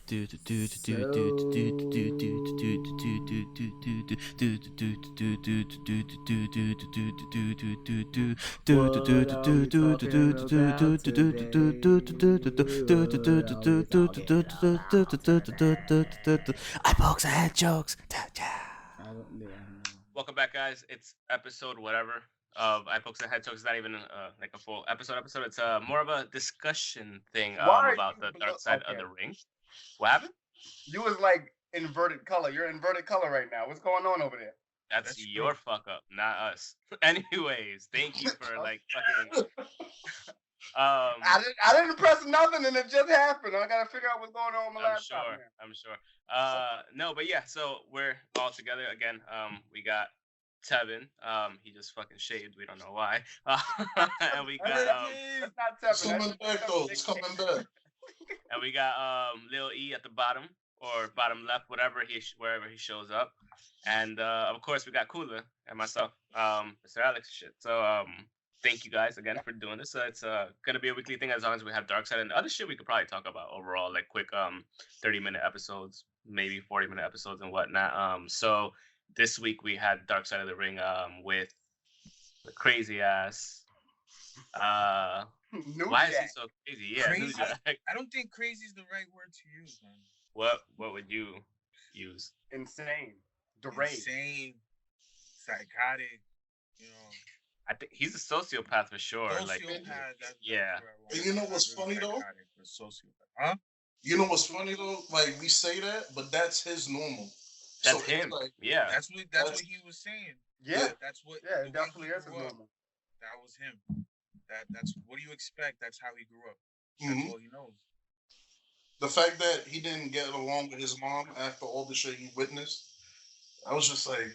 Epochs ahead jokes. Welcome back, guys. It's episode whatever of I Pokes and Head Talks. It's not even like a full episode. It's more of a discussion thing Why about you the blue- dark side of okay. the ring. What happened? You was like inverted color. You're inverted color right now. What's going on over there? That's your fuck up, not us. Anyways, thank you for like fucking. I didn't press nothing, and it just happened. I gotta figure out what's going on with my laptop. I'm sure. No, but yeah. So we're all together again. We got Tevin. He just fucking shaved. We don't know why. And we got That's not Tevin. It's coming back though. It's coming back. And we got Lil E at the bottom or bottom left, wherever he shows up. And of course we got Kula and myself, Mr. Alex shit. So thank you guys again for doing this. It's gonna be a weekly thing as long as we have Dark Side and other shit we could probably talk about overall, like quick 30-minute episodes, maybe 40-minute episodes and whatnot. So this week we had Dark Side of the Ring with the crazy ass why is he so crazy? Yeah, crazy? I don't think crazy is the right word to use, man. What would you use? Insane. Deranged. Insane. Psychotic. You know. I think he's a sociopath for sure. Like, yeah. And you know what's funny though? Sociopath. Huh? You know what's funny though? Like we say that, but that's his normal. That's him. Like, yeah. That's what he was saying. Yeah. That's what. Yeah, it definitely is his normal. That was him. That's what do you expect? That's how he grew up. That's all he knows. The fact that he didn't get along with his mom after all the shit he witnessed, I was just like,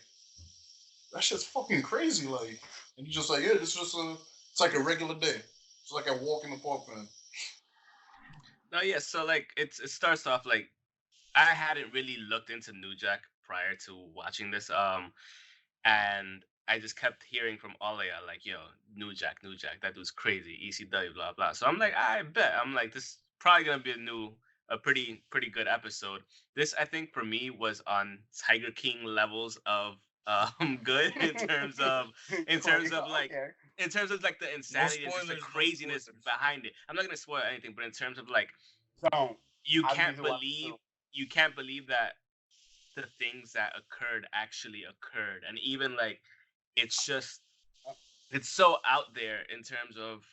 that shit's fucking crazy. Like, and he's just like, yeah, it's like a regular day. It's like a walk in the park for him. No, yeah. So like, it starts off like, I hadn't really looked into New Jack prior to watching this. And I just kept hearing from all of y'all, like, yo, New Jack, that dude's crazy, ECW, blah, blah. So I'm like, I bet. I'm like, this is probably going to be a pretty good episode. This, I think, for me, was on Tiger King levels of good in terms of like the insanity and just the craziness behind it. I'm not going to spoil anything, but in terms of like, you can't believe that the things that occurred actually occurred. And even like, it's so out there in terms of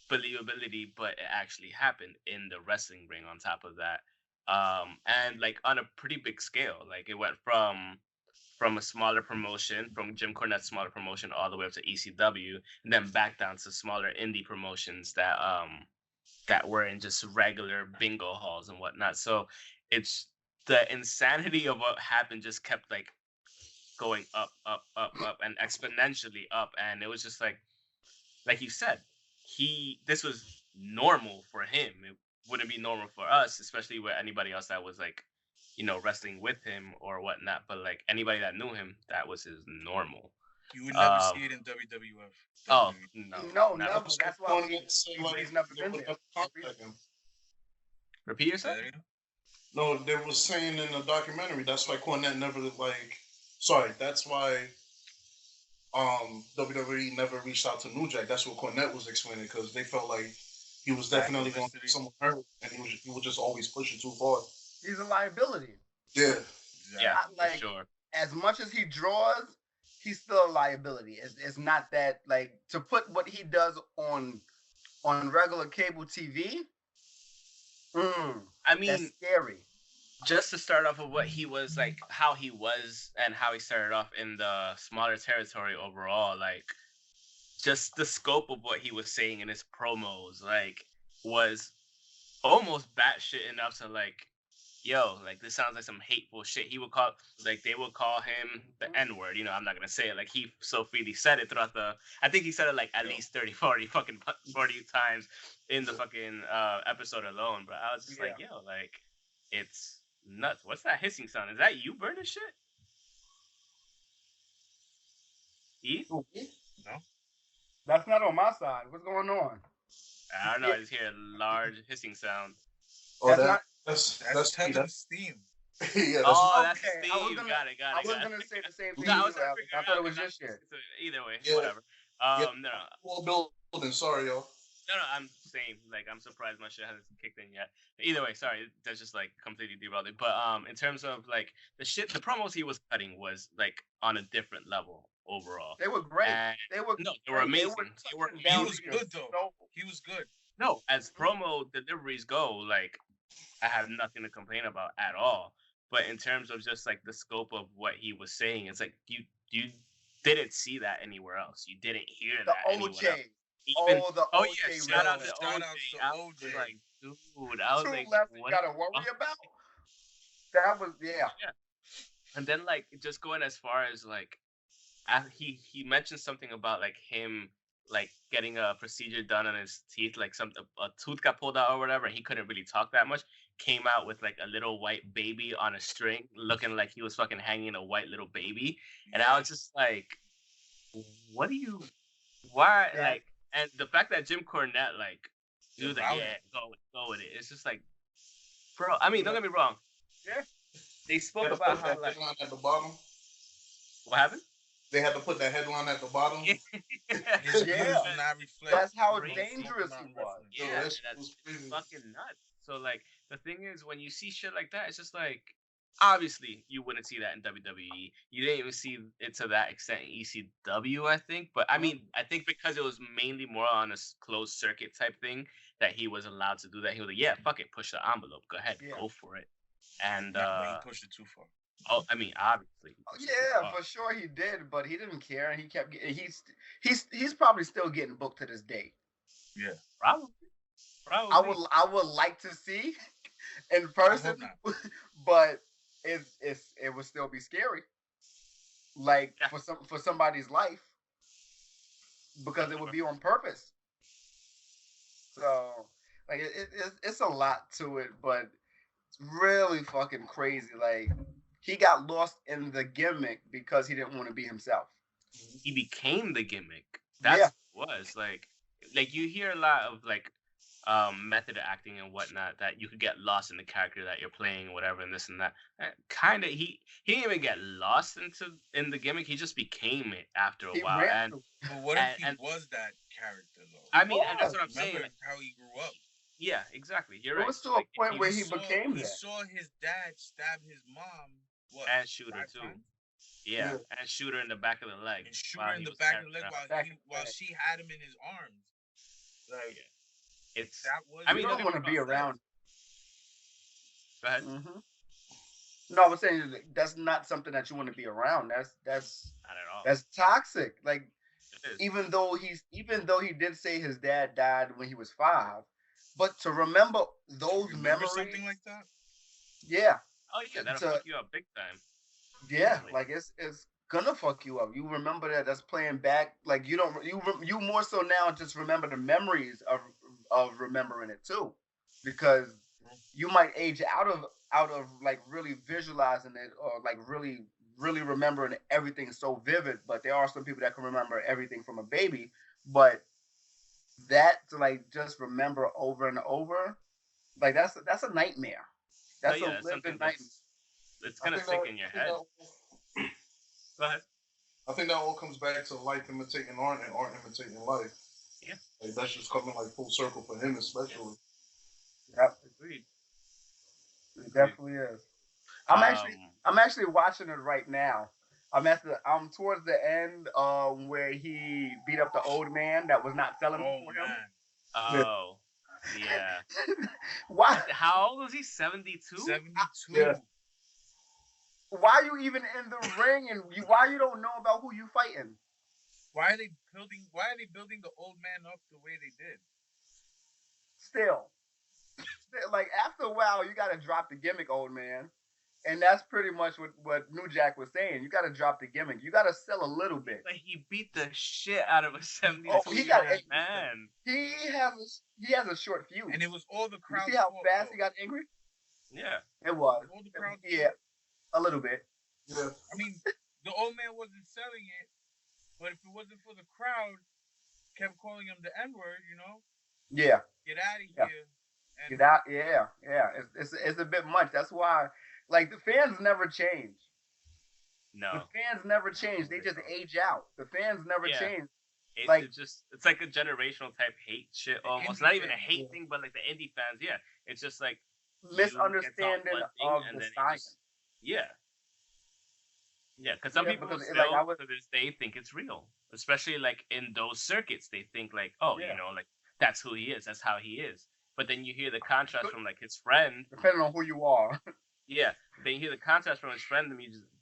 believability, but it actually happened in the wrestling ring on top of that. And like on a pretty big scale, like it went from a smaller promotion, from Jim Cornette's smaller promotion all the way up to ECW, and then back down to smaller indie promotions that were in just regular bingo halls and whatnot. So it's the insanity of what happened just kept like going up and exponentially up, and it was just like you said, this was normal for him. It wouldn't be normal for us, especially with anybody else that was like, you know, wrestling with him or whatnot. But like anybody that knew him, that was his normal. You would never see it in WWF. Oh no, never. That's why he's never been there. Repeat yourself. No, they were saying in the documentary that's why Cornette never that's why WWE never reached out to New Jack. That's what Cornette was explaining, because they felt like he was definitely going to get someone hurt, and he was just always pushing too far. He's a liability. Yeah. Yeah, like, for sure. As much as he draws, he's still a liability. It's not that, like, to put what he does on regular cable TV. I mean, that's scary. Just to start off with what he was like, how he was, and how he started off in the smaller territory overall, like just the scope of what he was saying in his promos, like, was almost batshit enough to like, yo, like this sounds like some hateful shit. He would call, like, they would call him the N-word. You know, I'm not gonna say it. Like, he so freely said it throughout I think he said it like at least 40 times in the fucking episode alone. But I was just like, yo, like, it's nuts. What's that hissing sound? Is that you burning shit? Eve? No. That's not on my side. What's going on? I don't know. I just hear a large hissing sound. That's That's Tevin's theme. yeah. That's Oh, that's Okay, Steve. I was gonna, Got it. I was gonna say the same thing No, I you was do, trying to Alex. figure I it thought out. it was 'Cause your shit. either way, yeah. whatever. Yeah. No, Wall building. Sorry, y'all. no, I'm saying like I'm surprised my shit hasn't kicked in yet. Either way, sorry, that's just like completely derailed it. But in terms of like the promos he was cutting was like on a different level overall. They were great. And They were no, they were great. amazing. They They were touching He down was to your good though. soul. He was good. no, as promo deliveries go, like I have nothing to complain about at all. But in terms of just like the scope of what he was saying, it's like you didn't see that anywhere else. You didn't hear The that anywhere else. OJ. Even The oh OJ yeah, shout out reference. to Shout OJ. outs to I was OJ. like, dude, I was Two like, left you what? gotta worry about. That was yeah. And then like just going as far as like he mentioned something about like him like getting a procedure done on his teeth, like some a tooth got pulled out or whatever, and he couldn't really talk that much. Came out with like a little white baby on a string, looking like he was fucking hanging a white little baby, and I was just like, what do you? Why Yeah. like? And the fact that Jim Cornette like do that, allowed yeah, it. go with it. It's just like, bro. I mean, don't get me wrong. Yeah. They spoke They had to about put how that like headline at the bottom. what happened. They had to put that headline at the bottom. His Yeah. views do not reflect. That's how Crazy. dangerous he was. Yo, Yeah, that's that's crazy. fucking nuts. So like the thing is, when you see shit like that, it's just like obviously you wouldn't see that in WWE. You didn't even see it to that extent in ECW, I think. But I mean, I think because it was mainly more on a closed circuit type thing that he was allowed to do that. He was like, yeah, fuck it, push the envelope, go ahead, Yeah. go for it. And Nah, but he pushed it too far. oh, I mean, obviously. he pushed it too Yeah, far. for sure he did, but he didn't care, and he kept getting. He's probably still getting booked to this day. Yeah. Probably. I would like to see in I hope person, not. but it would still be scary. Like Yeah. for somebody's life, because it would be on purpose. So like it's a lot to it, but it's really fucking crazy. Like he got lost in the gimmick because he didn't want to be himself. He became the gimmick. That's Yeah. what it was like you hear a lot of like method acting and whatnot that you could get lost in the character that you're playing, whatever, and this and that. Kind of, he didn't even get lost in the gimmick. He just became it after a He while. ran And through. But what if he and- was that character though? I mean, and that's what I'm Remember saying. Like, how he grew up. yeah, exactly. You're It right. was to Like, a point where He he saw- became He that. saw his dad stab his mom. What? and shoot her 5 too. times? Yeah, and shoot her in the back of the leg. And shoot while her in he the was back of the carrying leg her out. while she had him in his arms. Like It's. that was. I You mean, don't don't want get to me be wrong, around. Go ahead. Mm-hmm. No, I was saying that's not something that you want to be around. That's Not at all. that's toxic. Like It is. even though he did say his dad died when he was 5, but to remember those Remember memories, something like that? yeah, Oh yeah, that'll to- fuck you up big time. yeah, Easily. like it's gonna fuck you up. You remember that's playing back. Like you don't you more so now just remember the memories of remembering it too, because you might age out of like really visualizing it or like really remembering everything so vivid. But there are some people that can remember everything from a baby, but that to like just remember over and over, like that's a nightmare. That's yeah, a that's living something nightmare. it's gonna stick in your head. Go ahead. I think that all comes back to life imitating art and art imitating life. Yeah. Like that's just coming like full circle for him, especially. Yep, Agreed. it definitely is. I'm actually watching it right now. I'm towards the end where he beat up the old man that was not selling Oh for him. man. Oh, yeah. Why? How old was he? 72? 72. Yeah. Why you even in the ring and why you don't know about who you fighting? Why are they building the old man up the way they did? Still, like after a while, you gotta drop the gimmick, old man. And that's pretty much what New Jack was saying. You gotta drop the gimmick. You gotta sell a little bit. Like he beat the shit out of a 72 he got year old man. He has a short fuse. And it was all the You crowd. see how fast he got angry? Yeah. It was. All the crowd. Yeah, a little bit. Yeah. I mean, the old man wasn't selling it, but if it wasn't for the crowd, kept calling him the N-word, Yeah. get out of Yeah. here. And Get out, yeah. It's a bit much. That's why, like, the fans never change. The No. fans never change. They just age out. The fans never Yeah. change. Like, It's like a generational type hate shit the almost. indie Not even a fans. hate thing, but like the indie fans, yeah. It's just like you get taught misunderstanding one thing of and the then it science. just yeah. Yeah, because some Yeah, people because like I still was, to this day think it's real, especially like in those circuits. They think like, oh, yeah, like that's who he is, that's how he is. But then you hear the contrast from like his friend. depending on who you are. Yeah, then you hear the contrast from his friend,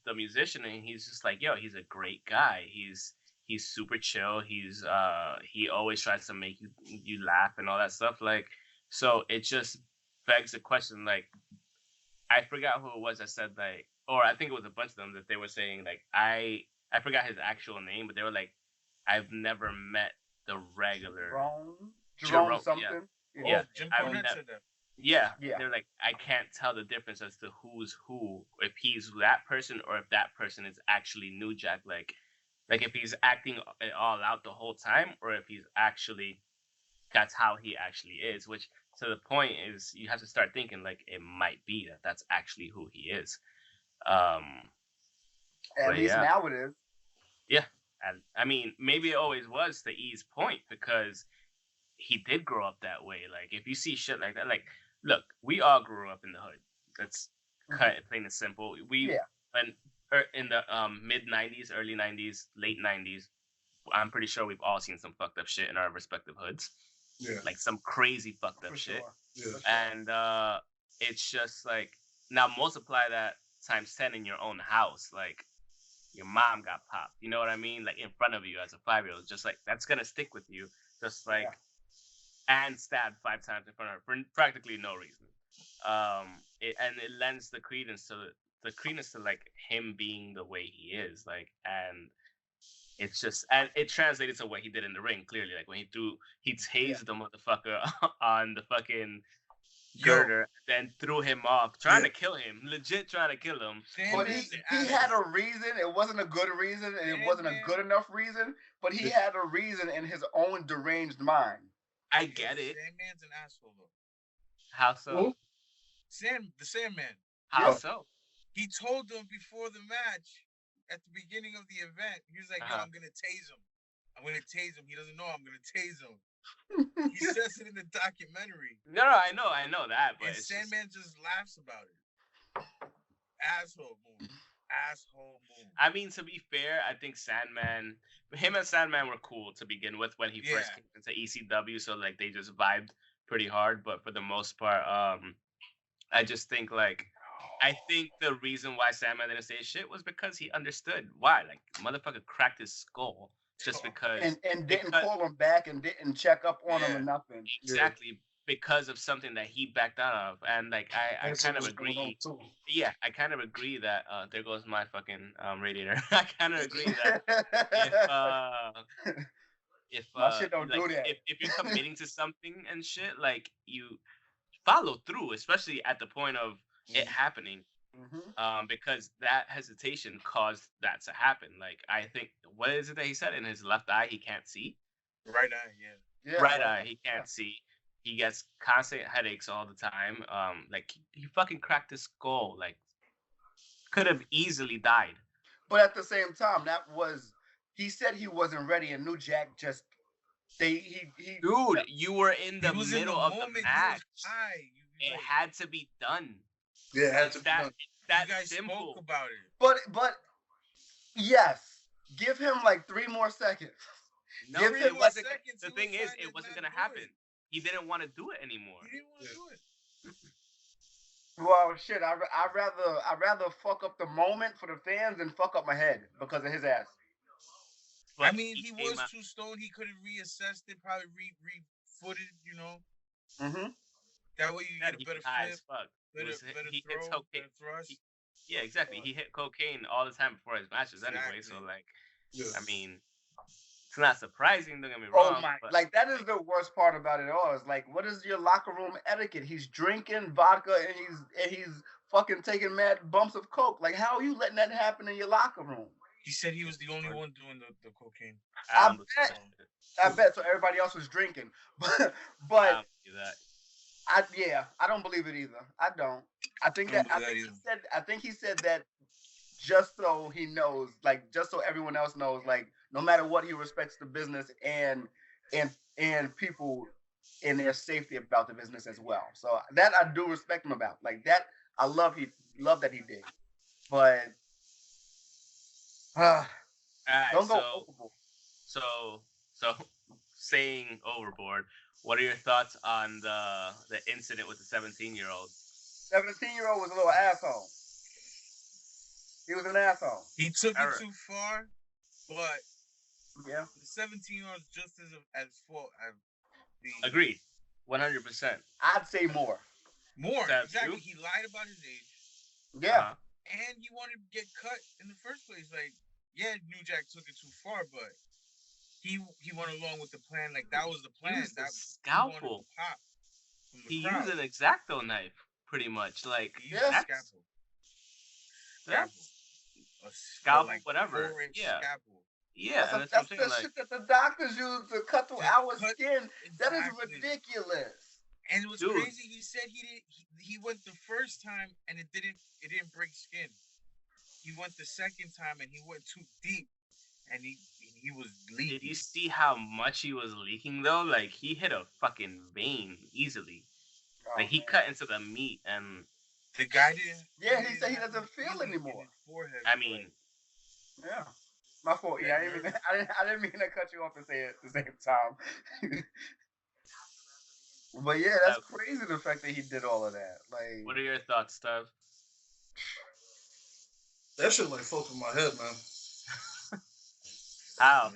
the musician, and he's just like, yo, he's a great guy. He's super chill. He always tries to make you laugh and all that stuff. Like, so it just begs the question, like, I forgot who it was that said like, or I think it was a bunch of them that they were saying like I forgot his actual name, but they were like, I've never met the regular Jerome Yeah, something. yeah. Oh, Jim I've Cornette never. said that. Yeah, Yeah. they're like, I can't tell the difference as to who's who, if he's that person or if that person is actually New Jack. Like if he's acting it all out the whole time, or if he's actually that's how he actually is. Which to the point is, you have to start thinking like it might be that that's actually who he is. Um, At but least yeah, now it is. yeah, and I mean, maybe it always was the E's point because he did grow up that way. Like if you see shit like that, like look, we all grew up in the hood. That's cut plain and simple. We Yeah. when in the mid '90s, early '90s, late '90s, I'm pretty sure we've all seen some fucked up shit in our respective hoods. Yeah. Like some crazy fucked up For shit. sure. Yeah. And it's just like now multiply that times 10 in your own house. Like your mom got popped. You know what I mean? Like in front of you as a 5-year-old. Just like that's gonna stick with you. Just like and stabbed 5 times in front of her for practically no reason. And it lends the credence to like him being the way he is, like, and it's just and it translated to what he did in the ring clearly, like when he tased the motherfucker on the fucking girder, then threw him off, trying to kill him, legit trying to kill him. But he had a reason. It wasn't a good reason, and it wasn't a good enough reason. But he had a reason in his own deranged mind. I get it. Sandman's an asshole though. How so? The Sandman. How so? He told them before the match, at the beginning of the event, he was like, "Yo, I'm gonna tase him. I'm gonna tase him. He doesn't know I'm gonna tase him." He says it in the documentary. No, I know that, but and Sandman just laughs about it. Asshole move. I mean, to be fair, I think him and Sandman were cool to begin with when he first came into ECW, so like they just vibed pretty hard. But for the most part, I just think I think the reason why Sandman didn't say shit was because he understood why. Like motherfucker cracked his skull just because and didn't call him back and didn't check up on him or nothing. Exactly. Because of something that he backed out of, and like I kind of agree. Yeah, I kind of agree that there goes my fucking radiator. I kind of agree that if shit don't like, do that. if you're committing to something and shit, like you follow through, especially at the point of it happening, because that hesitation caused that to happen. Like I think, what is it that he said? In his left eye, he can't see. Right eye, yeah. Right eye, he can't see. He gets constant headaches all the time. Like he fucking cracked his skull. Like could have easily died. But at the same time, he said he wasn't ready, and New Jack just Dude, you were in the middle of the match. It had to be done. Yeah, it had to be done. That you guys simple. spoke about it. But yes, give him like 3 more seconds. No, give him like seconds. The thing is, it wasn't gonna happen. He didn't want to do it anymore. He didn't want to do it. Well, shit, I'd rather fuck up the moment for the fans than fuck up my head because of his ass. But I mean, he was too stoned. He could have reassessed it, probably re-footed, you know. That way you get a better flip, better throw, better thrust. Yeah, exactly. He hit cocaine all the time before his matches anyway. So, like, I mean, it's not surprising, don't get me wrong. Oh my! Like that is the worst part about it all. Is like, what is your locker room etiquette? He's drinking vodka and he's fucking taking mad bumps of coke. Like, how are you letting that happen in your locker room? He said he was the only one doing the cocaine. I bet. So everybody else was drinking, but I don't do that. I don't believe it either. I don't. I think he said that just so he knows, like just so everyone else knows, like no matter what, he respects the business and people in their safety about the business as well. So that I do respect him about. Like that, I love that he did. But don't go overboard. So saying overboard. What are your thoughts on the incident with the 17-year-old? 17-year-old was a little asshole. He was an asshole. He took it too far, but yeah, the 17-year-old is just as fault as the. Agreed, 100%. I'd say more. More, exactly. He lied about his age. Yeah, and he wanted to get cut in the first place. Like, yeah, New Jack took it too far, but he went along with the plan. Like that was the plan. He used scalpel. He used an X-Acto knife, pretty much. Like scalpel. Scalpel, like whatever. Yeah. Scalpel. Yeah, that's the shit that the doctors use to cut through our skin. Exactly. That is ridiculous. And it was crazy. He said he went the first time and it didn't break skin. He went the second time and he went too deep, and he was leaking. Did you see how much he was leaking though? Like he hit a fucking vein easily. Like he cut into the meat and the guy didn't. Yeah, he said he doesn't feel anymore. I mean, yeah. My fault. Yeah, I didn't mean to cut you off and say it at the same time. But yeah, that's crazy. The fact that he did all of that. Like, what are your thoughts, Tev? That shit like fucked with my head, man. How?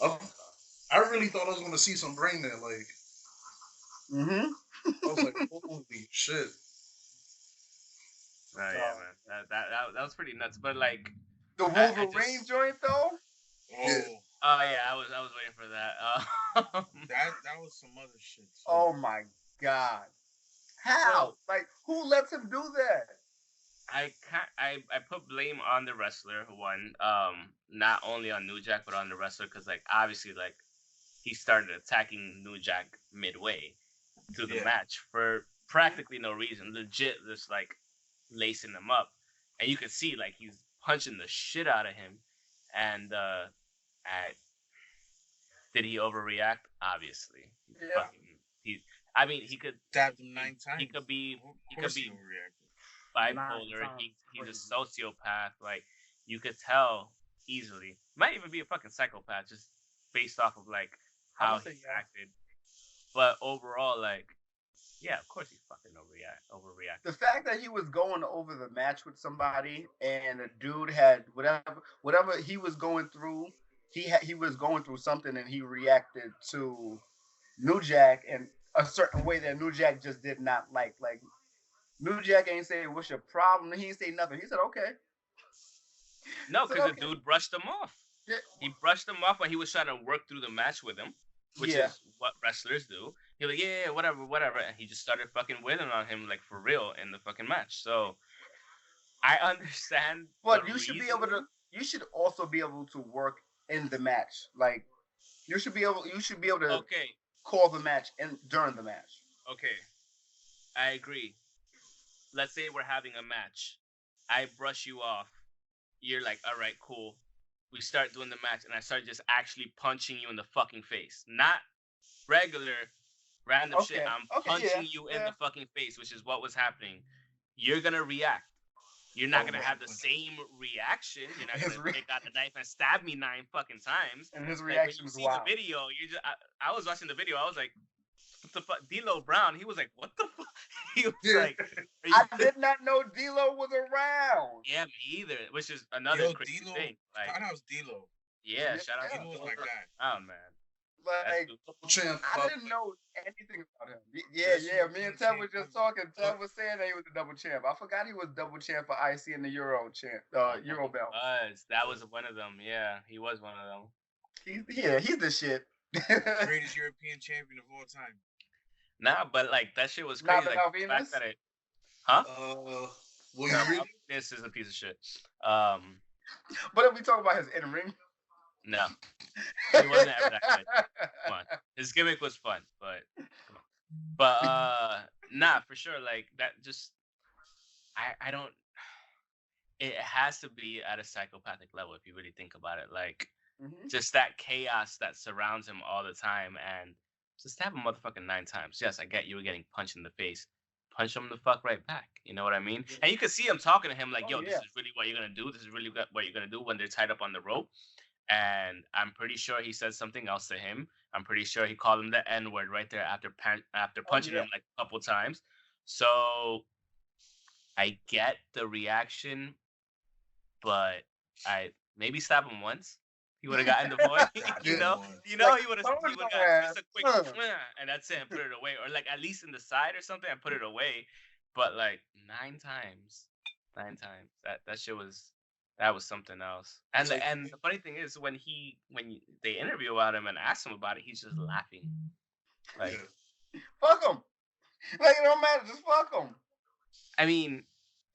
Yeah. I really thought I was gonna see some brain there. Like, I was like, holy shit. Oh yeah, man. That was pretty nuts. But like. The Wolverine joint though? Yeah. Oh yeah, I was waiting for that. That was some other shit. Too. Oh my god! How? Like, who lets him do that? I put blame on the wrestler. One, not only on New Jack but on the wrestler, because like obviously like he started attacking New Jack midway through the match for practically no reason. Legit, just like lacing him up, and you could see like he's punching the shit out of him, and did he overreact? Obviously, I mean, he could stabbed him 9 times. He could be bipolar. He's a sociopath. Like you could tell easily. Might even be a fucking psychopath, just based off of like how he acted. But overall, like. Yeah, of course he's fucking overreacting. The fact that he was going over the match with somebody and the dude had whatever he was going through, he was going through something and he reacted to New Jack in a certain way that New Jack just did not like. Like New Jack ain't say what's your problem. He ain't say nothing. He said okay. No, because the dude brushed him off. Yeah. He brushed him off when he was trying to work through the match with him, which is what wrestlers do. He was like, yeah, whatever. And he just started fucking wailing on him, like, for real in the fucking match. So, I understand. But you should be able to, you should also be able to work in the match. Like, you should be able to call the match during the match. Okay. I agree. Let's say we're having a match. I brush you off. You're like, all right, cool. We start doing the match, and I start just actually punching you in the fucking face. Not regular... random shit. I'm punching you in the fucking face, which is what was happening. You're gonna react. You're not gonna have the same reaction. You're not gonna take out the knife and stab me 9 fucking times. And his reaction was wild. The video, you just I was watching the video. I was like, what the fuck? D'Lo Brown. He was like, what the fuck? He was like, I did not know D'Lo was around. Yeah, me either. Which is another crazy thing. Like, shout out D'Lo. Yeah, shout out D'Lo was my guy. Oh man. Like, I didn't know anything about him. Yeah. Me and Tev were just talking. Tev was saying that he was a double champ. I forgot he was double champ for IC and the Euro champ, Euro belt. That was one of them. Yeah, he was one of them. He's the shit. Greatest European champion of all time. Nah, but like that shit was crazy. Like, the fact that this is a piece of shit. But if we talk about his in ring. No. He wasn't ever that good. Come on. His gimmick was fun, but come on. But nah, for sure. Like that, just I don't. It has to be at a psychopathic level if you really think about it. Like just that chaos that surrounds him all the time, and just stab him motherfucking 9 times. Yes, I get you were getting punched in the face. Punch him the fuck right back. You know what I mean? And you can see him talking to him like, "Yo, this is really what you're gonna do. This is really what you're gonna do" when they're tied up on the rope. And I'm pretty sure he said something else to him. I'm pretty sure he called him the N word right there after punching him like a couple times. So I get the reaction, but I maybe stab him once. He would have gotten the point, you know. He would have got just a quick, and that's it, and put it away, or like at least in the side or something, and put it away. But like 9 times, that shit was something else. And the funny thing is when they interview about him and ask him about it, he's just laughing, like fuck him, like it don't matter, just fuck him. I mean,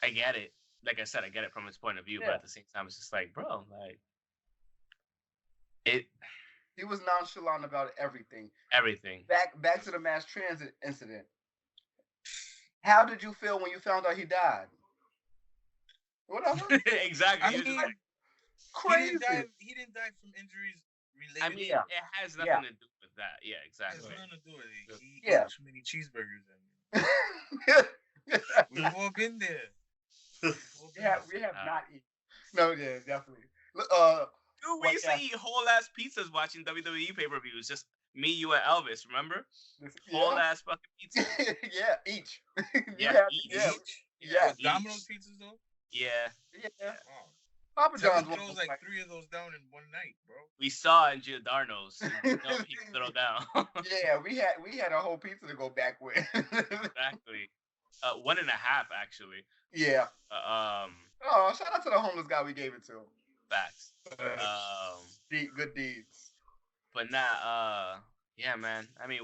I get it. Like I said, I get it from his point of view, but at the same time, it's just like, bro, like. He was nonchalant about everything. Everything. Back to the mass transit incident. How did you feel when you found out he died? Whatever. Exactly. I mean, crazy. He didn't die from injuries related. I mean, it has nothing to do with that. Yeah, exactly. It has nothing to do with it. He ate too many cheeseburgers. We've all been there. We have not eaten. No, yeah, definitely. Dude, we used to eat whole ass pizzas watching WWE pay-per-views. Just me, you, and Elvis. Remember? Whole ass fucking pizza. Each. Each. Yeah. Domino's pizzas though. Yeah. Oh. Papa John's throws like 3 of those down in one night, bro. We saw in Giordano's. No pizza throw down. Yeah, we had a whole pizza to go back with. Exactly. 1.5 actually. Yeah. Oh, shout out to the homeless guy we gave it to. Facts. Good deeds. But nah, yeah, man. I mean,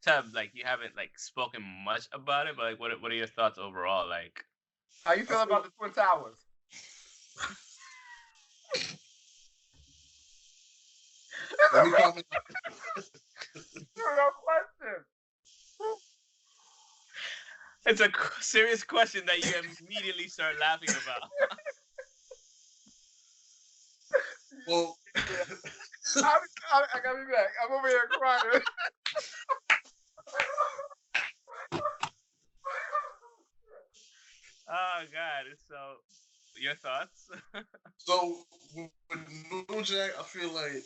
Tev, like you haven't like spoken much about it, but like, what are your thoughts overall? Like, how you feel about the Twin Towers? Let me comment. No question. It's a serious question that you immediately start laughing about. Well, I gotta be back. I'm over here crying. Oh God! So, your thoughts? So with New Jack, I feel like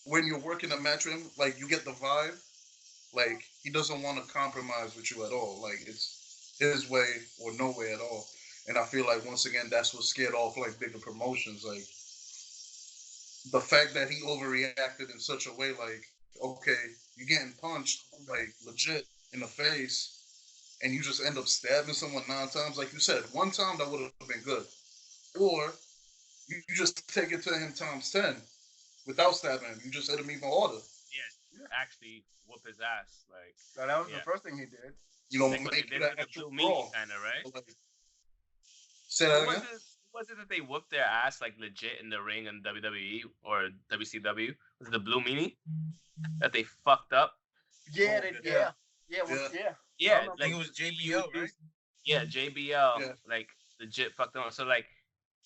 when you're working at Matron, like you get the vibe, like he doesn't want to compromise with you at all. Like it's his way or no way at all. And I feel like once again, that's what scared off like bigger promotions. Like the fact that he overreacted in such a way, like, okay, you're getting punched like legit in the face, and you just end up stabbing someone 9 times. Like you said, 1 time that would have been good. Or you just take it to him times 10 without stabbing him. You just hit him even harder. Yeah, actually whoop his ass. Like that was the first thing he did. You know, like make it an an actual brawl, kind of, right? Like, say that again. Was it that they whooped their ass like legit in the ring in WWE or WCW? Was it the Blue Meanie that they fucked up? Yeah, Yeah. Like it was JBL, right? Yeah, JBL, like legit fucked him up. So like,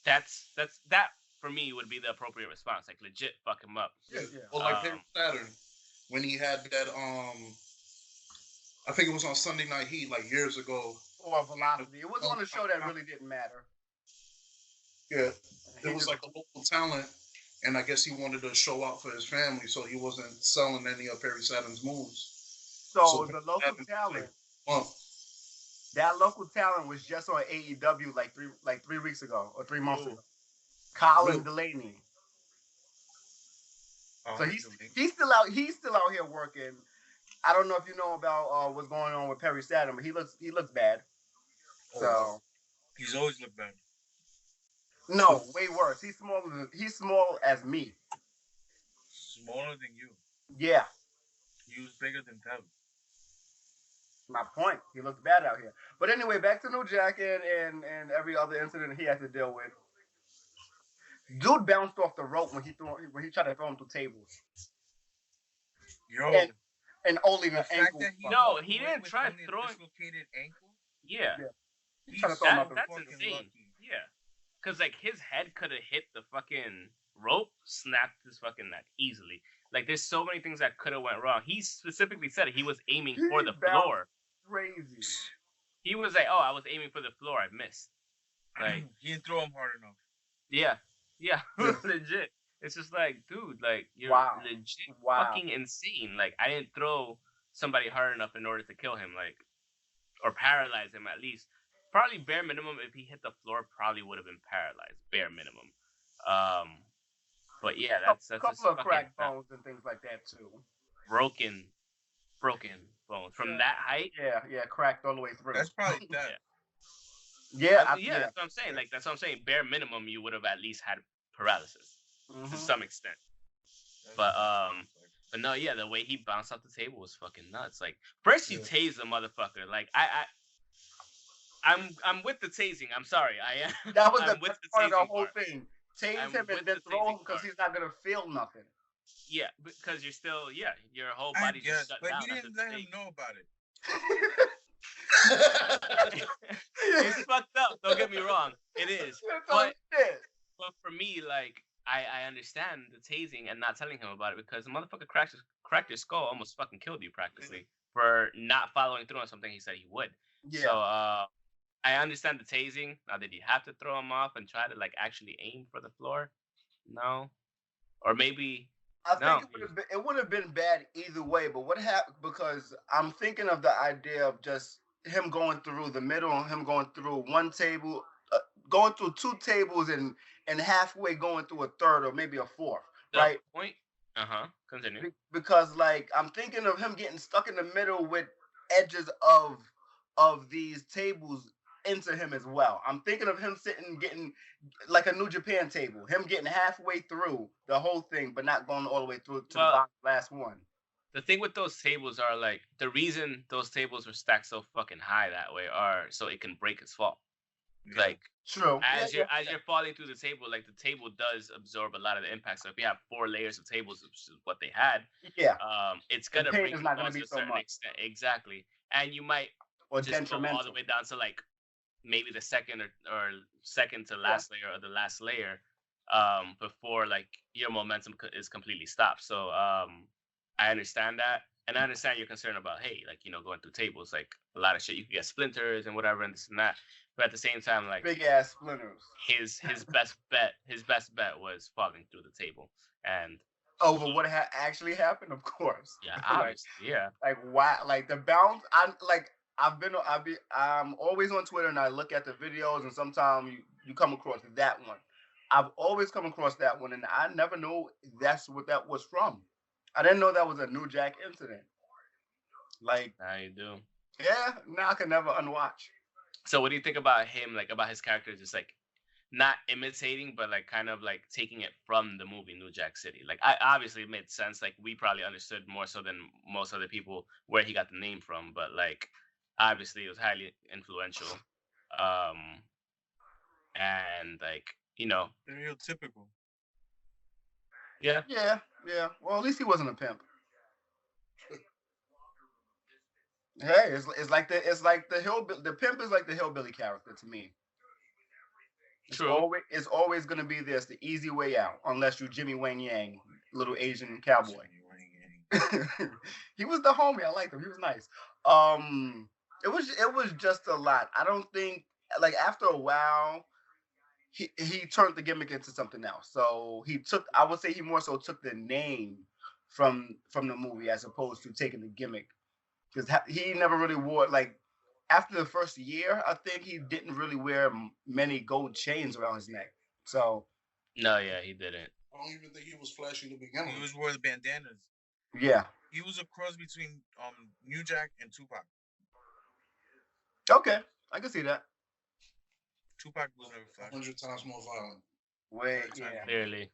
that's that for me would be the appropriate response. Like legit fuck him up. Yeah. Well, like Saturn, when he had that I think it was on Sunday Night Heat like years ago. Or Velocity. It was on a show that really didn't matter. Yeah, it was like a local talent, and I guess he wanted to show out for his family, so he wasn't selling any of Perry Saturn's moves. So the local talent, that local talent was just on AEW like 3 weeks ago or 3 months ago. Colin Delaney. So he's still out here working. I don't know if you know about what's going on with Perry Saturn, but he looks bad. So he's always looked bad. No, way worse. He's small as me. Smaller than you. Yeah. He was bigger than Tevin. My point. He looks bad out here. But anyway, back to New Jack and every other incident he had to deal with. Dude bounced off the rope when he tried to throw him through tables. Yo. And only the fact that he didn't try throwing dislocated ankle. Yeah. He tried to throw him out that's insane. Lucky. Yeah. Because, like, his head could have hit the fucking rope, snapped his fucking neck easily. Like, there's so many things that could have went wrong. He specifically said he was aiming for the floor. Crazy. He was like, "Oh, I was aiming for the floor. I missed." Like, he didn't throw him hard enough. Yeah, legit. It's just like, dude, like, you're legit fucking insane. Like, I didn't throw somebody hard enough in order to kill him, like, or paralyze him at least. Probably bare minimum, if he hit the floor, probably would have been paralyzed. Bare minimum. But yeah, that's a couple of cracked bones and things like that too. Broken bones from that height. Yeah, cracked all the way through. That's probably that. Yeah, that's what I'm saying. Like, that's what I'm saying. Bare minimum, you would have at least had paralysis to some extent. But no, yeah, the way he bounced off the table was fucking nuts. Like, first you tase the motherfucker. Like, I'm with the tasing. I'm sorry, I am. That was the best part of the whole thing. Tase him and then throw him because he's not gonna feel nothing. Yeah, because you're still your whole body just shut down. But he didn't let him know about it. It's fucked up. Don't get me wrong. It is. But for me, like, I understand the tasing and not telling him about it because the motherfucker cracked your skull, almost fucking killed you practically for not following through on something he said he would. Yeah. So I understand the tasing. Now, did you have to throw him off and try to, like, actually aim for the floor? No. Or maybe. I think it would have been bad either way. But what happened? Because I'm thinking of the idea of just him going through the middle and him going through one table, going through two tables and halfway going through a third or maybe a fourth, right? Point. Continue. Because, like, I'm thinking of him getting stuck in the middle with edges of these tables into him as well. I'm thinking of him getting like a New Japan table, him getting halfway through the whole thing, but not going all the way through to the last one. The thing with those tables are, like, the reason those tables were stacked so fucking high that way are so it can break its fall. Like, true. As you're falling through the table, like, the table does absorb a lot of the impact. So if you have 4 layers of tables, which is what they had, it's gonna break it to a certain extent. Exactly. And you might just go all the way down to, like, maybe the second or second to last layer or the last layer before, like, your momentum is completely stopped. So I understand that, and I understand your concern about, hey, like, going through tables, like, a lot of shit, you could get splinters and whatever and this and that. But at the same time, like, big ass splinters. His best bet was falling through the table. And over what actually happened, of course. Yeah, obviously, yeah. Like, why? Like, the bounce. I'm always on Twitter and I look at the videos, and sometimes you come across that one. I've always come across that one, and I never know that's what that was from. I didn't know that was a New Jack incident. Like, now you do. Yeah, now I can never unwatch. So what do you think about him, like, about his character just, like, not imitating, but, like, kind of, like, taking it from the movie New Jack City? Like, obviously it made sense. Like, we probably understood more so than most other people where he got the name from, but, like, obviously it was highly influential. And, like, real typical. Yeah. Well, at least he wasn't a pimp. Hey, it's like the hillbilly. The pimp is like the hillbilly character to me. True. It's always gonna be this, the easy way out, unless you Jimmy Wang Yang, little Asian cowboy. He was the homie. I liked him. He was nice. It was just a lot. I don't think, like, after a while, he turned the gimmick into something else. So I would say he more so took the name from the movie as opposed to taking the gimmick. Because he never really wore, like, after the first year, I think he didn't really wear many gold chains around his neck. So. No, yeah, he didn't. I don't even think he was flashy to begin with. He was wearing the bandanas. Yeah. He was a cross between New Jack and Tupac. Okay, I can see that. Tupac was never flashy. 100 times more violent. Yeah. Clearly.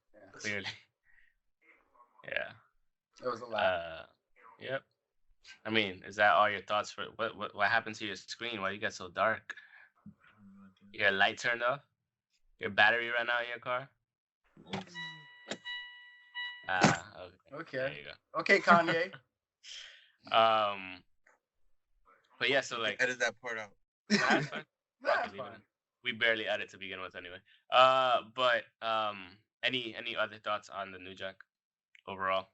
Yeah. It was a lot. Yep. I mean, is that all your thoughts for what happened to your screen? Why you got so dark? Your light turned off? Your battery ran out in your car? Okay. Okay. There you go. Okay, Kanye. But yeah, so like edit that part out. That's fine. That's fine. We barely edit to begin with anyway. But any other thoughts on the New Jack overall?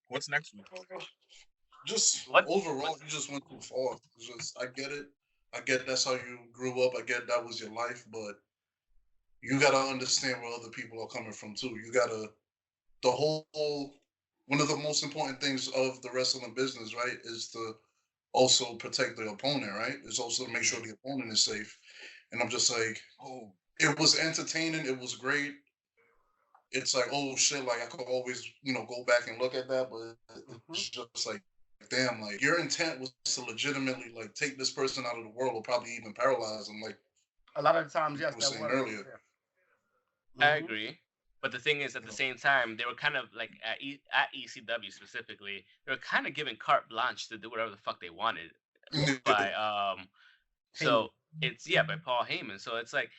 What's next week? Just overall, you just went too far. Just I get it. I get that's how you grew up. I get that was your life, but you gotta understand where other people are coming from too. You gotta the whole one of the most important things of the wrestling business, right, is to also protect the opponent, right? It's also to make sure the opponent is safe. And I'm just like, oh, it was entertaining. It was great. It's like, oh shit, like I could always, go back and look at that, but it's just like, damn, like your intent was to legitimately like take this person out of the world or probably even paralyze them, like a lot of times, yes, that was saying earlier. Yeah. I agree. But the thing is, at the same time, they were kind of like at ECW specifically, they were kind of giving carte blanche to do whatever the fuck they wanted by so it's by Paul Heyman. So it's like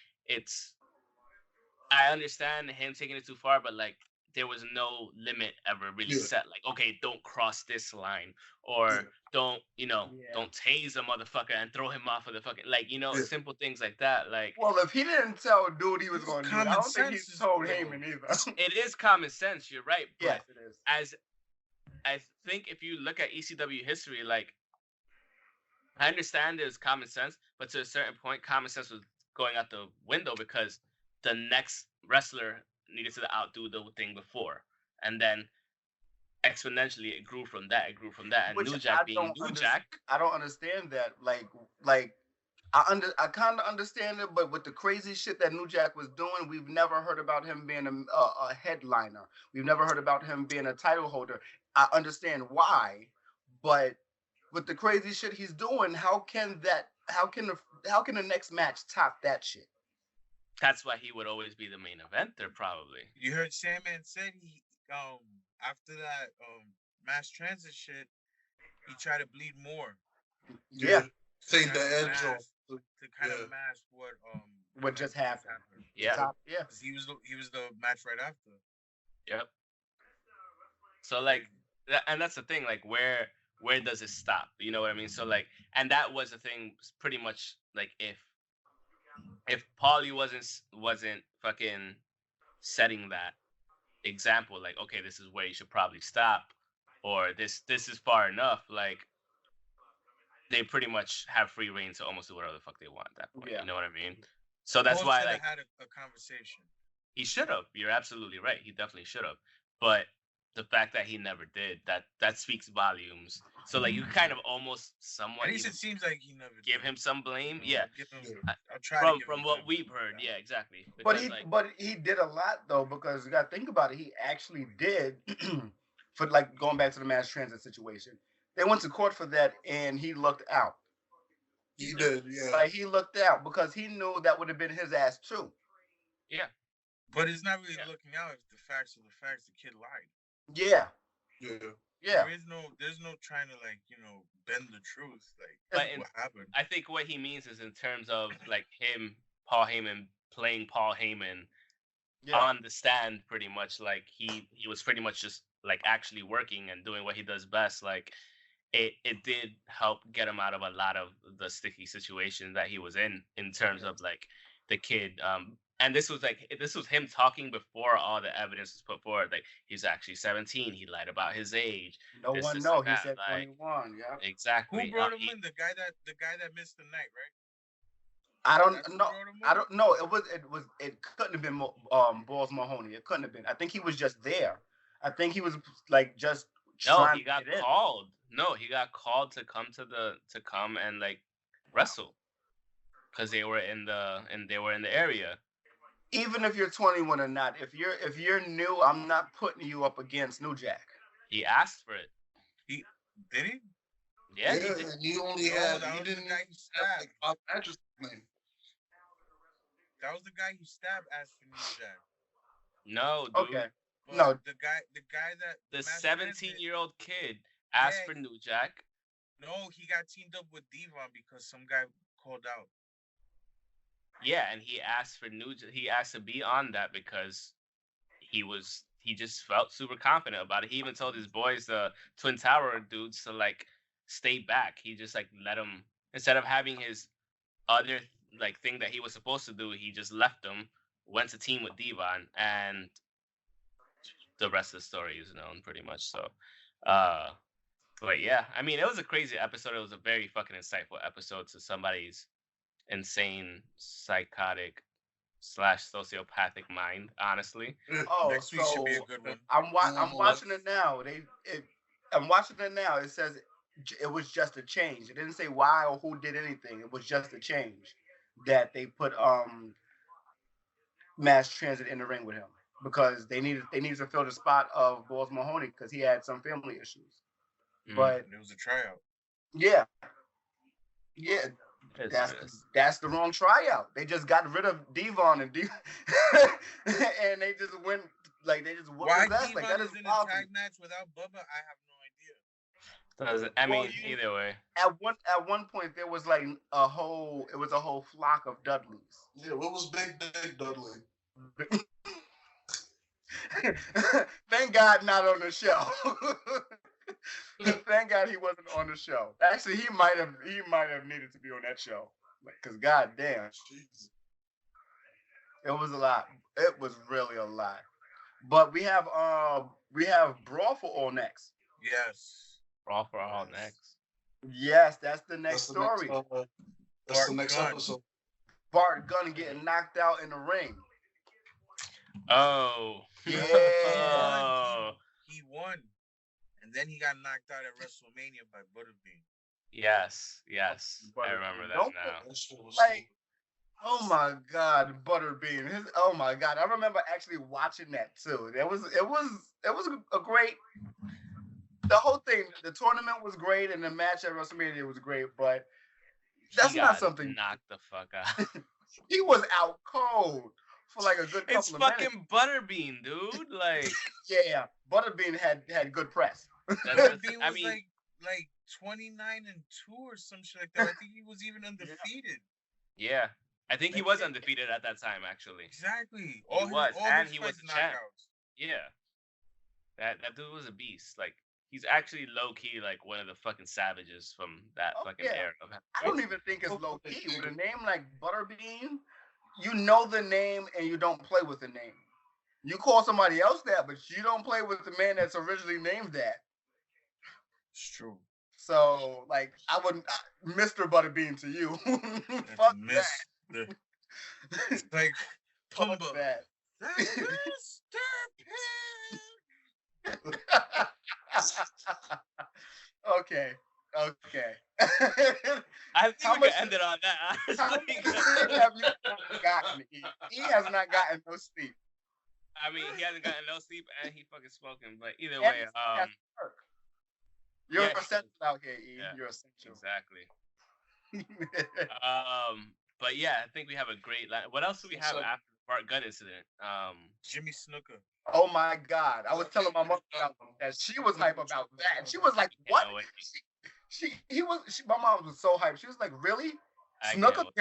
I understand him taking it too far, but like there was no limit ever really set. Like, okay, don't cross this line, or don't tase a motherfucker and throw him off of the fucking simple things like that. Like, well, if he didn't tell dude he was going to do it, I don't think he told Heyman either. It is common sense. You're right. But yes, it is. As I think if you look at ECW history, like I understand there's common sense, but to a certain point, common sense was going out the window because the next wrestler needed to outdo the thing before, and then exponentially it grew from that. And which New Jack being New Jack, I don't understand that. Like I kind of understand it, but with the crazy shit that New Jack was doing, we've never heard about him being a headliner. We've never heard about him being a title holder. I understand why, but with the crazy shit he's doing, how can the next match top that shit? That's why he would always be the main eventer, probably. You heard Sandman said he after that mass transit shit, he tried to bleed more. Yeah. Take the edge off to kind of mask what just happened. Yeah. Yeah. He was the match right after. Yep. So like, and that's the thing. Like, where does it stop? You know what I mean? So like, and that was the thing. Pretty much like if Paulie wasn't fucking setting that example, like, okay, this is where you should probably stop, or this is far enough, like they pretty much have free reign to almost do whatever the fuck they want at that point. Yeah. You know what I mean? So that's why like had a conversation. He should have. You're absolutely right. He definitely should have. But the fact that he never did, that speaks volumes. So like you kind of almost somewhat. At least it seems like he never give him some blame. Yeah. I'll try from what we've heard. Yeah, exactly. Because, but he did a lot though, because you got to think about it. He actually did for like going back to the mass transit situation. They went to court for that, and he looked out. He did, yeah. Like he looked out because he knew that would have been his ass too. Yeah. But it's not really looking out if the facts are the facts. The kid lied. Yeah. Yeah. There's no trying to bend the truth. Like what happened. I think what he means is in terms of like him, Paul Heyman playing Paul Heyman on the stand, pretty much like he was pretty much just like actually working and doing what he does best. Like it did help get him out of a lot of the sticky situation that he was in terms of like the kid. And this was him talking before all the evidence was put forward. Like he's actually 17. He lied about his age. No one knows. He said 21. Yeah. Exactly. Who brought him in? The guy that missed the night, right? I don't know. It couldn't have been Balls Mahoney. It couldn't have been. I think he was just there. I think he was like just. No, he got called. No, he got called to come and like wrestle because they were in the area. Even if you're 21 or not, if you're new, I'm not putting you up against New Jack. He asked for it. Did he? Yeah, he did. He only had. He didn't have like matches name. That was the guy who stabbed asked for New Jack. No, dude. Okay. But no, the guy that the 17-year-old kid asked for New Jack. No, he got teamed up with Devon because some guy called out. Yeah, and he asked for He asked to be on that because he he just felt super confident about it. He even told his boys, the Twin Tower dudes, to like stay back. He just like let him, instead of having his other like thing that he was supposed to do, he just left them, went to team with Devon, and the rest of the story is known pretty much. So, but yeah, I mean, it was a crazy episode. It was a very fucking insightful episode to somebody's insane, psychotic / sociopathic mind. Honestly. Oh, next week should be a good one. I'm watching it now. I'm watching it now. It says it was just a change. It didn't say why or who did anything. It was just a change that they put Mass Transit in the ring with him because they needed to fill the spot of Balls Mahoney because he had some family issues. But it was a tryout. Yeah, that's the wrong tryout. They just got rid of Devon and and they just went like they just whooped his ass. Like that is in a tag match without Bubba, I have no idea. I mean, either way. At one point there was like a whole flock of Dudleys. Yeah, what was Big Dick Dudley? Thank God not on the show. Thank God he wasn't on the show. Actually, he might have needed to be on that show. Because goddamn, it was a lot. It was really a lot. But we have Brawl for All next. Yes, Brawl for All next. Yes, that's the next story. That's the next episode. Bart Gunn getting knocked out in the ring. Oh. Yeah. He won. And then he got knocked out at WrestleMania by Butterbean. Yes. I remember that now. Like, oh my God, Butterbean. Oh my God. I remember actually watching that too. It was a great. The whole thing, the tournament was great, and the match at WrestleMania was great, but that's not something. Knocked the fuck out. He was out cold for like a good couple of minutes. It's fucking Butterbean, dude. Like, yeah, Butterbean had good press. Butterbean was like 29-2 or some shit like that. I think he was even undefeated. Yeah, I think he was undefeated at that time, actually. Exactly. He was the champ. Yeah, that dude was a beast. Like, he's actually low key like one of the fucking savages from that fucking era. I don't even think it's low key. With a name like Butterbean, you know the name and you don't play with the name. You call somebody else that, but you don't play with the man that's originally named that. It's true. So, like, I wouldn't Mr. Butterbean to you. Fuck that. It's like Pumba. Fuck that. Okay. I think we can end it on that. Honestly, have you gotten? He has not gotten no sleep. I mean, he hasn't gotten no sleep, and he fucking smoking. But either way, you're essential out here, E. Yeah, you're essential. Exactly. But yeah, I think we have a great. What else do we have after the Bart Gunn incident? Jimmy Snuka. Oh my God! I was telling my mother that she was hype about that, and she was like, "What?" My mom was so hyped. She was like, "Really? Snuka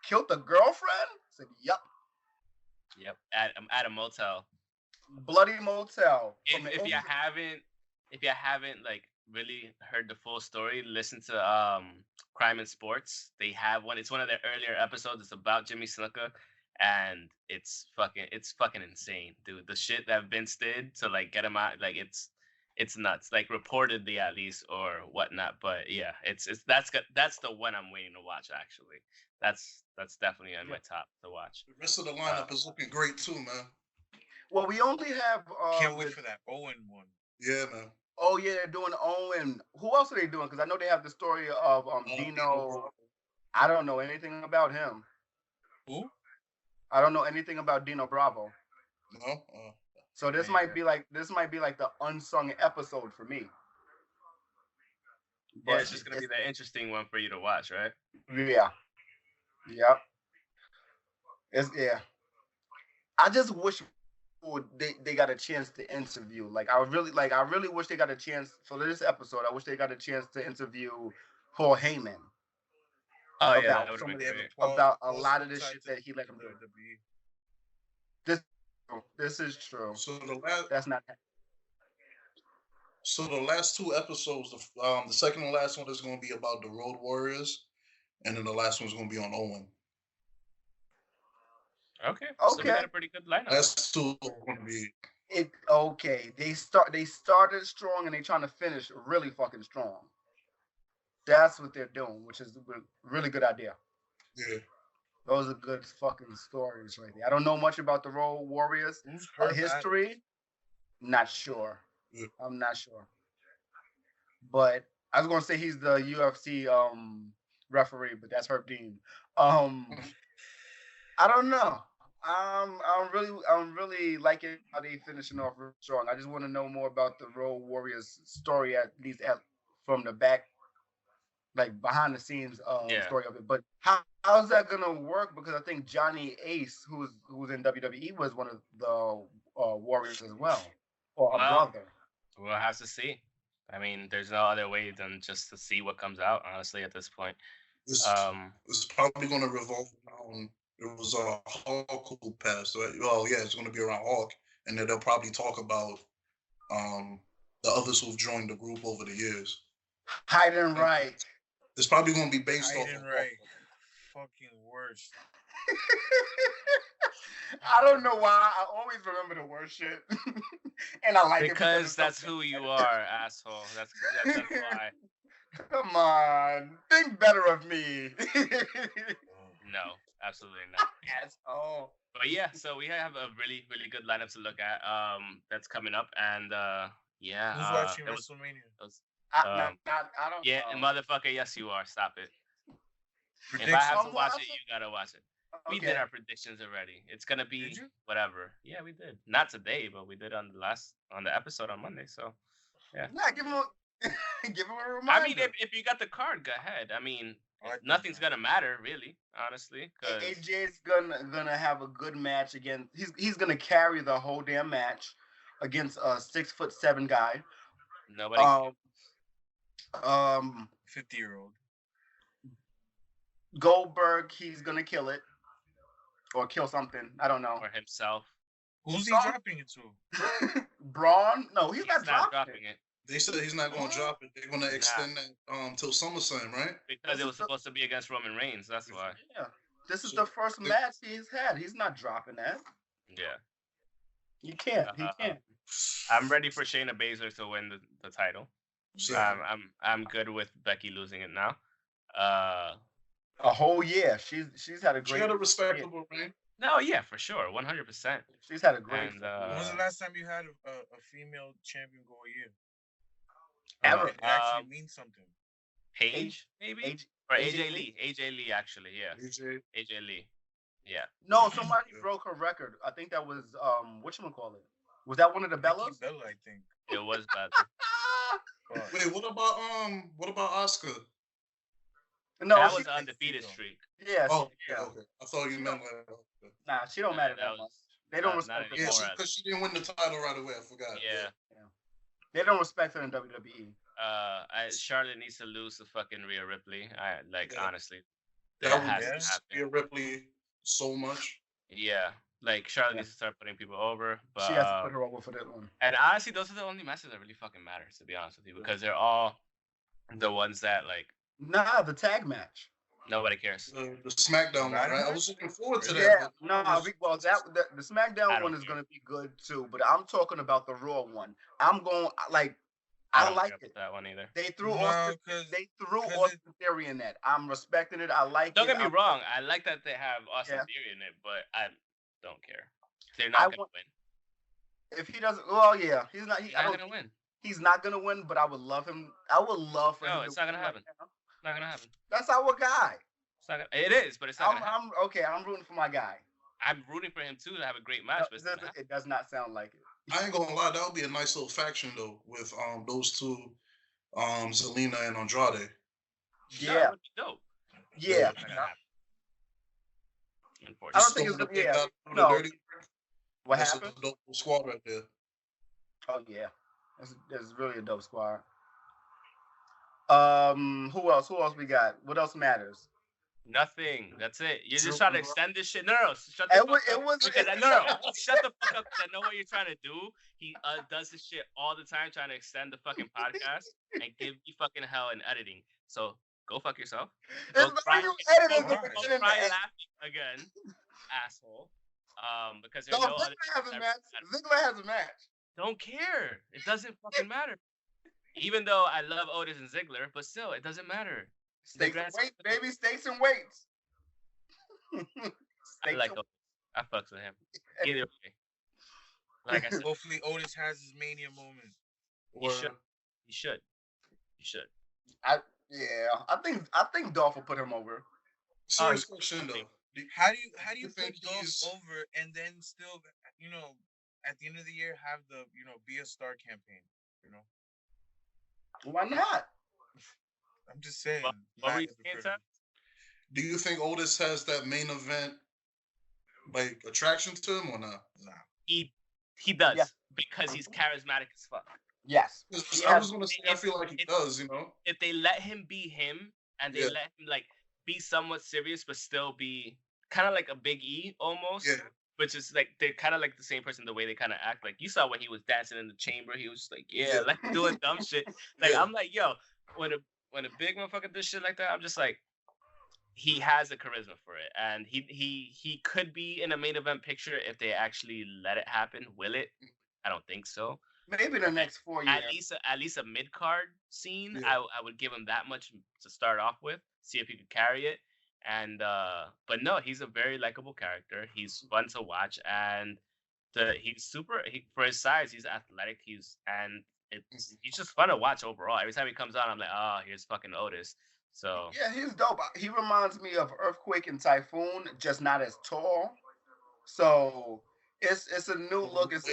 killed the girlfriend?" I said, "Yup." Yep, at a motel. Bloody motel. If you haven't like really heard the full story, listen to Crime and Sports. They have one. It's one of their earlier episodes. It's about Jimmy Snuka, and it's fucking insane, dude. The shit that Vince did to like get him out, like it's nuts. Like reportedly at least or whatnot. But yeah, that's the one I'm waiting to watch actually. That's definitely on my top to watch. The rest of the lineup is looking great too, man. Well, we only have. Can't wait for that Owen one. Yeah, man. Oh yeah, they're doing Owen. Who else are they doing? Because I know they have the story of Dino. I don't know anything about him. Who? I don't know anything about Dino Bravo. No. So this might be like the unsung episode for me. But yeah, it's just gonna be the interesting one for you to watch, right? Yeah. Yep. I just wish they got a chance to interview. I really wish they got a chance for this episode. I wish they got a chance to interview Paul Heyman. Oh about a lot of the shit that he let him do. This is true. So the last that's not. So the last two episodes, the second and last one is going to be about the Road Warriors, and then the last one's going to be on Owen. Okay. So we got a pretty good lineup. Last two are going to be. Okay. They started strong and they trying to finish really fucking strong. That's what they're doing, which is a really good idea. Yeah. Those are good fucking stories right there. I don't know much about the Road Warriors history. Not sure. Yeah. I'm not sure. But I was gonna say he's the UFC referee, but that's Herb Dean. I don't know. I'm really liking how they finishing off real strong. I just want to know more about the Road Warriors story, at least from the back, like behind the scenes story of it. But how's that gonna work? Because I think Johnny Ace, who's in WWE, was one of the Warriors as well, or a brother. We'll have to see. I mean, there's no other way than just to see what comes out. Honestly, at this point, it's probably going to revolve around. It was Hawk who passed. Right? Well, yeah, it's going to be around Hawk, and then they'll probably talk about the others who've joined the group over the years. Hiding right. It's probably going to be based off. Right. Fucking worst. I don't know why. I always remember the worst shit, and I like it because that's who you are, asshole. That's why. Come on, think better of me. No, absolutely not. Asshole. But yeah, so we have a really, really good lineup to look at. That's coming up, and yeah. Who's watching WrestleMania? I don't. Yeah, motherfucker. Yes, you are. Stop it. If I have to watch it, you gotta watch it. We did our predictions already. It's gonna be whatever. Yeah, we did. Not today, but we did on the episode on Monday. So, yeah. Nah, give him a reminder. I mean, if you got the card, go ahead. I mean, nothing's gonna matter really, honestly. Cause AJ's gonna have a good match again. He's gonna carry the whole damn match against a 6'7" guy. Nobody. 50-year-old. Goldberg, he's gonna kill it. Or kill something. I don't know. Or himself. Who's he dropping it to? Braun? No, he's not dropping it. They said he's not going to drop it. They're going to extend that till SummerSlam, right? Because it was supposed to be against Roman Reigns. That's why. Yeah. This is the first match he's had. He's not dropping that. Yeah. You can't. He can't. I'm ready for Shayna Baszler to win the title. Sure. I'm good with Becky losing it now. A whole year. She's had a great. She had a respectable reign. No, yeah, for sure, 100%. She's had a great. And, when was the last time you had a female champion go a year? Ever? It actually means something. Paige, maybe? Or AJ Lee. AJ Lee, actually, yeah. AJ Lee. Yeah. No, somebody broke her record. I think that was whatchamacallit. Was that one of the Bellas? Bella, I think. It was Bella. Wait, what about Oscar? No, that was an undefeated streak. Yeah. Okay. I thought you meant like. Nah, she don't matter that much. They don't respect her. Yeah, because she didn't win the title right away. I forgot. Yeah. They don't respect her in WWE. Charlotte needs to lose to fucking Rhea Ripley. Honestly. That would Rhea Ripley so much. Yeah. Like, Charlotte needs to start putting people over. But, she has to put her over for that one. And honestly, those are the only matches that really fucking matter, to be honest with you. Because they're all the ones that, like... Nah, the tag match. Nobody cares. The SmackDown one, right? I was looking forward to that. Yeah, the SmackDown one is going to be good, too. But I'm talking about the Raw one. I'm going, like... I like it. That one either. They threw Austin Theory in that. I'm respecting it. I like it. Don't get me wrong. I like that they have Austin Theory in it, but I don't care. They're not going to win. If he doesn't, well, yeah, he's not. He's not going to win. He's not going to win, but I would love him. I would love for him. No, it's not going to happen. Not going to happen. That's our guy. It is, but it's not going to happen. I'm rooting for my guy. I'm rooting for him too to have a great match. But it does not sound like it. I ain't gonna lie, that would be a nice little faction though, with those two, Zelina and Andrade. Yeah, that would be dope. Yeah. I don't think it's gonna be. No. What happened? A dope squad right there. Oh yeah, that's really a dope squad. Who else? Who else we got? What else matters? Nothing. That's it. You're just trying to extend this shit. No. Shut the fuck up. Shut the fuck up. Because I know what you're trying to do. He does this shit all the time, trying to extend the fucking podcast and give you fucking hell in editing. So go fuck yourself. Go cry laughing again, asshole. Because there's no other. Ziggler has a match. Don't care. It doesn't fucking matter. Even though I love Otis and Ziggler, but still, it doesn't matter. Stakes and weights, baby. Stakes and weights. I like Otis. I fucks with him. Either way. Like I said, hopefully Otis has his Mania moment. He should. I think Dolph will put him over. Serious question though. How do you put Dolph over and then still, at the end of the year have the, be a star campaign, Why not? I'm just saying. What were you saying, Sam? Do you think Otis has that main event like attraction to him or not? Nah. He does because he's charismatic as fuck. Yes. I was gonna say I feel like he does, If they let him be him and they let him like be somewhat serious but still be kind of like a Big E almost. Yeah. Which is like they're kind of like the same person the way they kind of act. Like you saw when he was dancing in the chamber, he was like, like doing dumb shit. Like I'm like, yo, when a big motherfucker does shit like that, I'm just like, he has the charisma for it, and he could be in a main event picture if they actually let it happen. Will it? I don't think so. Maybe the next 4 years. At least a mid card scene. Yeah. I would give him that much to start off with. See if he could carry it. And but no, he's a very likable character. He's fun to watch, and he's for his size. He's athletic. He's just fun to watch overall. Every time he comes on, I'm like, oh, here's fucking Otis. So yeah, he's dope. He reminds me of Earthquake and Typhoon, just not as tall. So it's a new look. It's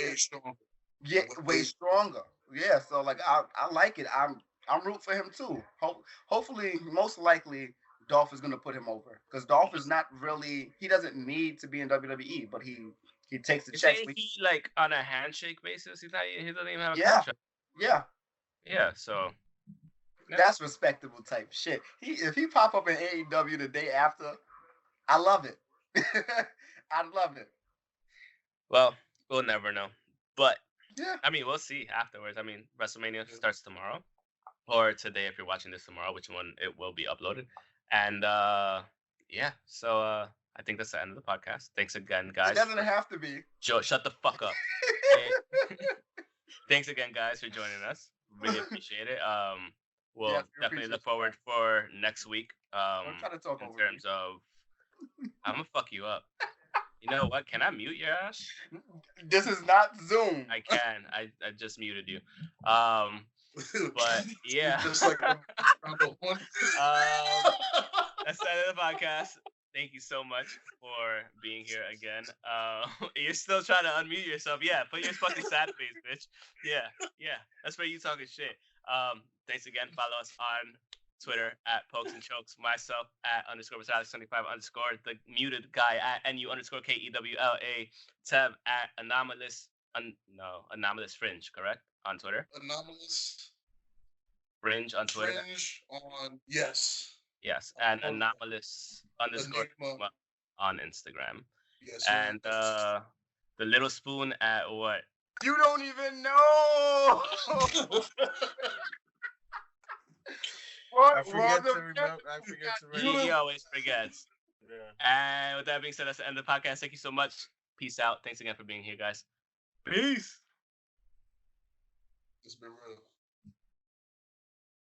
way stronger. Yeah, so like I like it. I'm rooting for him too. Hopefully, most likely, Dolph is gonna put him over because Dolph is not really. He doesn't need to be in WWE, but he takes the checks. He like on a handshake basis. He doesn't even have a contract. Yeah. So. That's respectable type shit. If he pop up in AEW the day after, I love it. I love it. Well, we'll never know. But yeah, I mean, we'll see afterwards. I mean, WrestleMania starts tomorrow, or today if you're watching this tomorrow, which one it will be uploaded. And so I think that's the end of the podcast. Thanks again, guys. It doesn't have to be. Joe, shut the fuck up. Thanks again, guys, for joining us. Really appreciate it. We'll definitely look forward for next week. I'm trying to talk in terms of, I'm gonna fuck you up. You know what? Can I mute your ass? This is not Zoom. I can. I just muted you. But yeah. Just like that's the end of the podcast. Thank you so much for being here again. You're still trying to unmute yourself. Yeah, put your fucking sad face, bitch. Yeah. That's where you talking shit. Thanks again. Follow us on Twitter at Pokes and Chokes. Myself at _Alex75_ the muted guy at NU_KEWLA. Tev at Anomalous Fringe, correct? On Twitter. Anomalous Fringe on Twitter. Fringe on yes. Yes, and Anomalous _ on Instagram. Yes. And the Lil Spoon at what? You don't even know. I forget to remember. He always forgets. Yeah. And with that being said, that's the end of the podcast. Thank you so much. Peace out. Thanks again for being here, guys. Peace. It's been real.